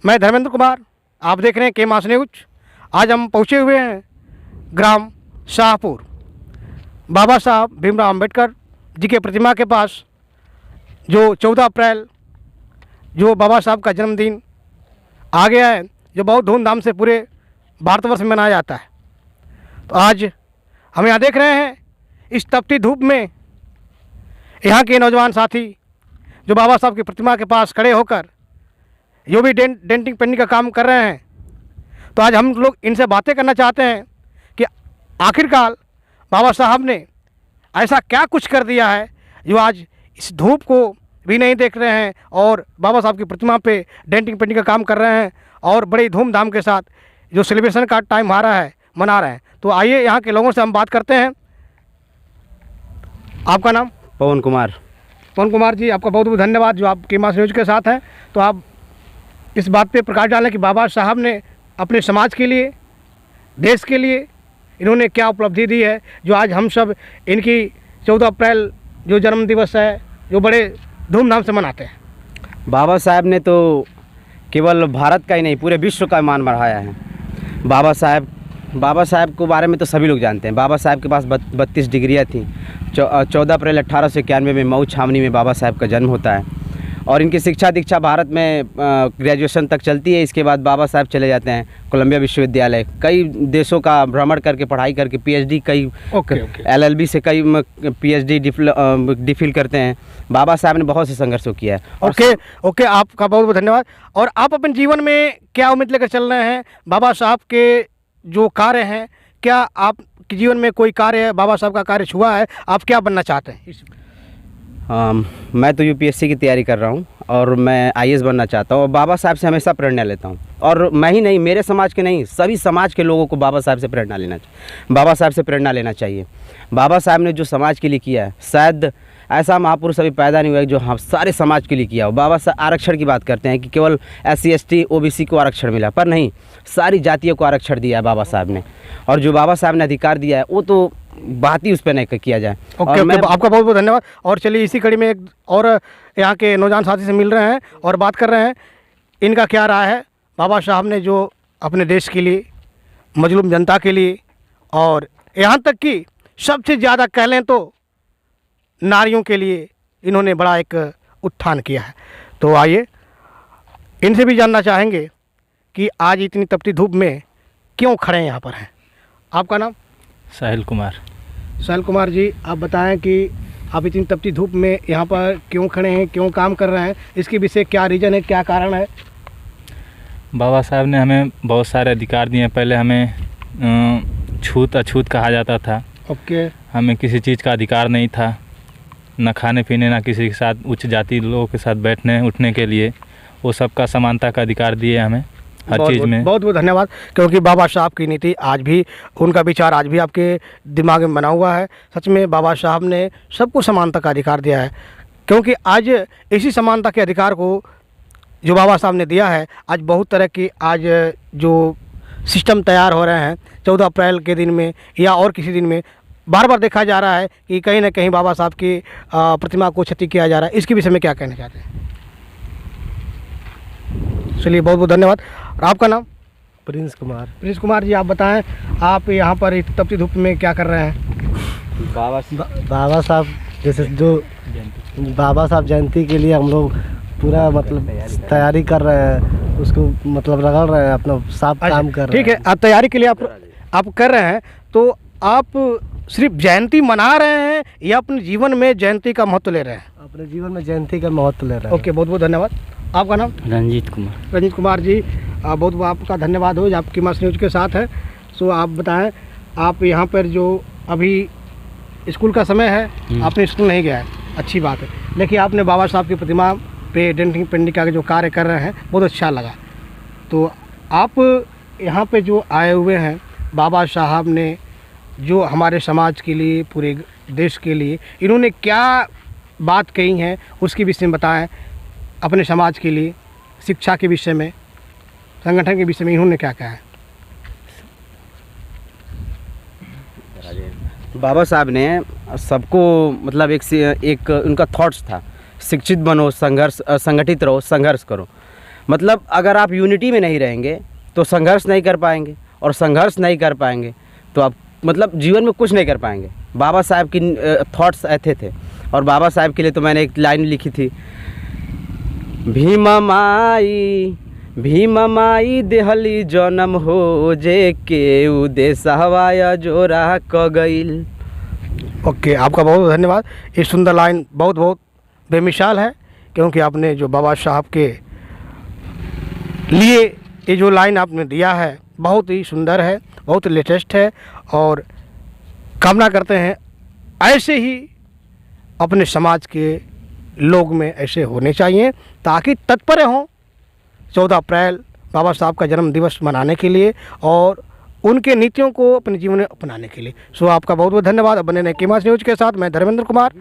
मैं धर्मेंद्र कुमार, आप देख रहे हैं के मास न्यूज। आज हम पहुंचे हुए हैं ग्राम शाहपुर बाबा साहब भीमराव अंबेडकर जी के प्रतिमा के पास, जो 14 अप्रैल जो बाबा साहब का जन्मदिन आ गया है, जो बहुत धूमधाम से पूरे भारतवर्ष में मनाया जाता है। तो आज हम यहाँ देख रहे हैं इस तपती धूप में यहाँ के नौजवान साथी जो बाबा साहब की प्रतिमा के पास खड़े होकर जो भी डेंटिंग पेंटिंग का काम कर रहे हैं। तो आज हम लोग इनसे बातें करना चाहते हैं कि आखिरकार बाबा साहब ने ऐसा क्या कुछ कर दिया है जो आज इस धूप को भी नहीं देख रहे हैं और बाबा साहब की प्रतिमा पे डेंटिंग पेंटिंग का काम कर रहे हैं और बड़ी धूमधाम के साथ जो सेलिब्रेशन का टाइम आ रहा है मना रहे हैं। तो आइए यहाँ के लोगों से हम बात करते हैं। आपका नाम? पवन कुमार। पवन कुमार जी, आपका बहुत बहुत धन्यवाद जो आप के मास न्यूज के साथ हैं। तो आप इस बात पे प्रकाश डालें कि बाबा साहब ने अपने समाज के लिए, देश के लिए इन्होंने क्या उपलब्धि दी है जो आज हम सब इनकी 14 अप्रैल जो जन्म दिवस है जो बड़े धूमधाम से मनाते हैं। बाबा साहब ने तो केवल भारत का ही नहीं पूरे विश्व का मान बढ़ाया है। बाबा साहब को बारे में तो सभी लोग जानते हैं। बाबा साहब के पास 32 डिग्रियाँ थीं। 14 अप्रैल 1891 में मऊ छावनी में बाबा साहब का जन्म होता है और इनकी शिक्षा दीक्षा भारत में ग्रेजुएशन तक चलती है। इसके बाद बाबा साहब चले जाते हैं कोलंबिया विश्वविद्यालय, कई देशों का भ्रमण करके पढ़ाई करके पीएचडी, कई एलएलबी से कई पीएचडी डिफिल करते हैं। बाबा साहब ने बहुत से संघर्षों किया है। ओके, आपका बहुत बहुत धन्यवाद। और आप अपने जीवन में क्या उम्मीद लेकर चल रहे हैं? बाबा साहब के जो कार्य हैं, क्या आपके जीवन में कोई कार्य है, बाबा साहब का कार्य छुआ है? आप क्या बनना चाहते हैं? मैं तो यूपीएससी की तैयारी कर रहा हूँ और मैं आईएएस बनना चाहता हूँ और बाबा साहब से हमेशा प्रेरणा लेता हूँ। और मैं ही नहीं, मेरे समाज के नहीं, सभी समाज के लोगों को बाबा साहब से प्रेरणा लेना चाहिए। बाबा साहब ने जो समाज के लिए किया है, शायद ऐसा महापुरुष अभी पैदा नहीं हुआ है जो हम सारे समाज के लिए किया हो। बाबा साहब आरक्षण की बात करते हैं कि केवल SC ST OBC को आरक्षण मिला, पर नहीं, सारी जातियों को आरक्षण दिया है बाबा साहब ने। और जो बाबा साहब ने अधिकार दिया है वो तो बात ही उस पर नहीं किया जाए। ओके, आपका बहुत बहुत धन्यवाद। और चलिए इसी कड़ी में एक और यहाँ के नौजवान साथी से मिल रहे हैं और बात कर रहे हैं, इनका क्या राय है बाबा साहब ने जो अपने देश के लिए, मजलूम जनता के लिए और यहाँ तक कि सबसे ज़्यादा कह लें तो नारियों के लिए इन्होंने बड़ा एक उत्थान किया है। तो आइए इनसे भी जानना चाहेंगे कि आज इतनी तपती धूप में क्यों खड़े यहाँ पर हैं। आपका नाम? साहिल कुमार। साहिल कुमार जी, आप बताएं कि आप इतनी तपती धूप में यहाँ पर क्यों खड़े हैं, क्यों काम कर रहे हैं, इसके पीछे क्या रीज़न है, क्या कारण है? बाबा साहब ने हमें बहुत सारे अधिकार दिए। पहले हमें छूत अछूत कहा जाता था। ओके। हमें किसी चीज़ का अधिकार नहीं था, न खाने पीने, ना किसी के साथ उच्च जाति लोगों के साथ बैठने उठने के लिए। वो सबका समानता का अधिकार दिए हमें हर चीज़ में। बहुत बहुत धन्यवाद। क्योंकि बाबा साहब की नीति आज भी, उनका विचार आज भी आपके दिमाग में बना हुआ है। सच में बाबा साहब ने सबको समानता का अधिकार दिया है, क्योंकि आज इसी समानता के अधिकार को जो बाबा साहब ने दिया है, आज बहुत तरह की आज जो सिस्टम तैयार हो रहे हैं 14 अप्रैल के दिन में या और किसी दिन में, बार बार देखा जा रहा है कि कहीं ना कहीं बाबा साहब की प्रतिमा को क्षति किया जा रहा है। इसके विषय में क्या कहना चाहते हैं? चलिए, बहुत बहुत धन्यवाद। और आपका नाम? प्रिंस कुमार। प्रिंस कुमार जी, आप बताएं आप यहाँ पर इस तपती धूप में क्या कर रहे हैं? बाबा साहब जैसे जो बाबा साहब जयंती के लिए हम लोग पूरा मतलब तैयारी कर रहे हैं, उसको मतलब रगड़ रहे हैं, अपना साफ काम कर रहे हैं। ठीक है, आप तैयारी के लिए आप कर रहे हैं, तो आप सिर्फ जयंती मना रहे हैं या अपने जीवन में जयंती का महत्व ले रहे हैं? अपने जीवन में जयंती का महत्व ले रहे हैं। ओके, बहुत बहुत धन्यवाद। आपका नाम? रंजीत कुमार। रंजीत कुमार जी, बहुत बहुत आपका धन्यवाद हो जो आपकी मास न्यूज के साथ है। सो आप बताएं, आप यहाँ पर जो अभी स्कूल का समय है, आपने स्कूल नहीं गया है, अच्छी बात है, लेकिन आपने बाबा साहब की प्रतिमा पे डेंटिंग पेंटिंग का जो कार्य कर रहे हैं बहुत अच्छा लगा। तो आप यहाँ पे जो आए हुए हैं, बाबा साहब ने जो हमारे समाज के लिए, पूरे देश के लिए इन्होंने क्या बात कही है उसके विषय में बताएं। अपने समाज के लिए, शिक्षा के विषय में, संगठन के विषय में इन्होंने क्या कहा है? बाबा साहब ने सबको मतलब एक उनका थॉट्स था, शिक्षित बनो, संघर्ष, संगठित रहो, संघर्ष करो। मतलब अगर आप यूनिटी में नहीं रहेंगे तो संघर्ष नहीं कर पाएंगे, और संघर्ष नहीं कर पाएंगे तो आप मतलब जीवन में कुछ नहीं कर पाएंगे। बाबा साहब की थॉट्स ऐसे थे, और बाबा साहब के लिए तो मैंने एक लाइन लिखी थी, भीम माई देहली जन्म हो जे के उदेश हवाया जोरा क गईल। ओके, आपका बहुत बहुत धन्यवाद। ये सुंदर लाइन बहुत बहुत बेमिसाल है, क्योंकि आपने जो बाबा साहब के लिए ये जो लाइन आपने दिया है बहुत ही सुंदर है, बहुत लेटेस्ट है, और कामना करते हैं ऐसे ही अपने समाज के लोग में ऐसे होने चाहिए, ताकि तत्पर हों 14 अप्रैल बाबा साहब का जन्म दिवस मनाने के लिए और उनके नीतियों को अपने जीवन में अपनाने के लिए। सो आपका बहुत बहुत धन्यवाद। अब बने रहे केमास न्यूज़ के साथ, मैं धर्मेंद्र कुमार।